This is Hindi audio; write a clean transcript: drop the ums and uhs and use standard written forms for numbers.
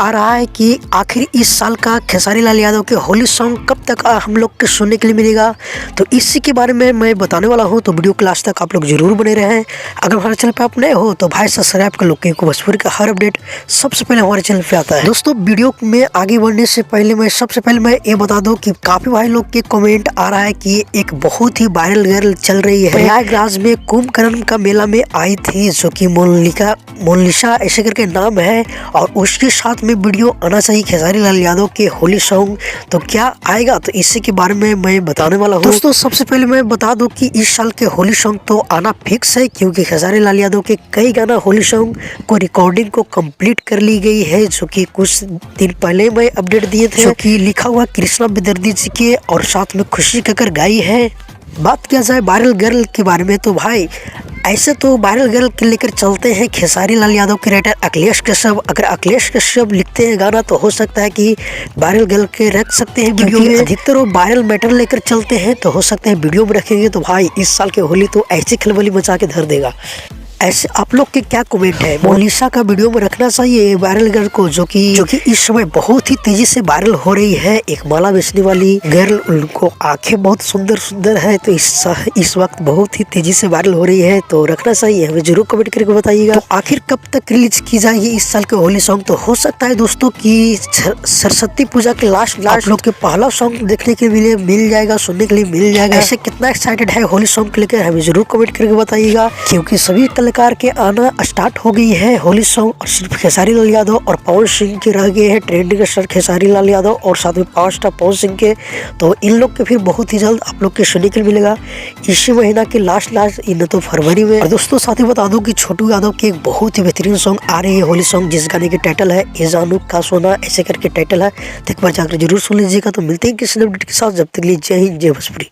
आ रहा है कि आखिर इस साल का खेसारी लाल यादव के होली सॉन्ग कब तक हम लोग के सुनने के लिए मिलेगा, तो इसी के बारे में मैं बताने वाला हूं। तो वीडियो के लास्ट तक आप लोग जरूर बने रहें। अगर हमारे चैनल पे आप नए हो तो भाई सब्सक्राइब कर लो, क्योंकि भोजपुरी का हर अपडेट सबसे पहले हमारे चैनल पे आता है। दोस्तों, वीडियो में आगे बढ़ने से पहले मैं ये बता दूं कि काफी भाई लोग के कमेंट आ रहा है कि एक बहुत ही वायरल गर्ल चल रही है प्रयागराज में कुंभकर्ण का मेला में आई थी, जो कि मोनालिसा ऐसे करके नाम है, और उसके साथ में वीडियो आना चाहिए खेसारी लाल यादव के होली सॉन्ग। तो क्या आएगा, तो इसी के बारे में मैं बताने वाला हूँ। दोस्तों, सबसे पहले मैं बता दूं कि इस साल के होली सॉन्ग तो आना फिक्स है, क्योंकि खेसारी लाल यादव के कई गाना होली सॉन्ग को रिकॉर्डिंग को कंप्लीट कर ली गई है, जो कि कुछ दिन पहले मैं अपडेट दिए थे, जो कि लिखा हुआ कृष्णा बेदर्दी जी के और साथ में खुशी कक्कर गाई है। बात किया जाए वायरल गर्ल के बारे में, तो भाई ऐसे तो वायरल गर्ल के लेकर चलते हैं खेसारी लाल यादव के राइटर अखिलेश कश्यप। अगर अखिलेश कश्यप लिखते हैं गाना तो हो सकता है कि वायरल गर्ल के रख सकते हैं वीडियो में। अधिकतर वो वायरल मैटर लेकर चलते हैं, तो हो सकते हैं वीडियो में रखेंगे तो भाई इस साल के होली तो ऐसी खलबली मचा के धर देगा। ऐसे आप लोग के क्या कमेंट है? मोनालिसा का वीडियो में रखना चाहिए वायरल गर्ल को, जो कि इस समय बहुत ही तेजी से वायरल हो रही है। एक माला बेचने वाली गर्ल, उनको आंखें बहुत सुंदर है, तो इस वक्त बहुत ही तेजी से वायरल हो रही है, तो रखना चाहिए। हमें जरूर कमेंट करके बताइएगा। तो आखिर कब तक रिलीज की जाएगी इस साल के होली सॉन्ग? तो हो सकता है दोस्तों कि सरस्वती पूजा के लास्ट आप लोग के पहला सॉन्ग देखने के लिए मिल जाएगा, सुनने के लिए मिल जाएगा। ऐसे कितना एक्साइटेड है होली सॉन्ग को लेकर, हमें जरूर कमेंट करके बताइएगा, क्योंकि सभी कलाकार के आना स्टार्ट हो गई है होली सॉन्ग, और सिर्फ खेसारी लाल यादव और पवन सिंह के रह गए हैं ट्रेंडिंग स्टार खेसारी लाल यादव और साथ में पावर स्टार पवन सिंह के। तो इन लोग के फिर बहुत ही जल्द आप लोग के सुनने के लिए मिलेगा इसी महीना के लास्ट इन तो फरवरी में। और दोस्तों, साथ ही बता दूं कि छोटू यादव की एक बहुत ही बेहतरीन सॉन्ग आ रही है होली सॉन्ग, जिस गाने की टाइटल है ए जानू का सोना ऐसे करके टाइटल है। तो एक बार जाकर जरूर सुन लीजिएगा। तो मिलते हैं किसी अपडेट के साथ, जब तक के लिए जय हिंद जय भोजपुरी।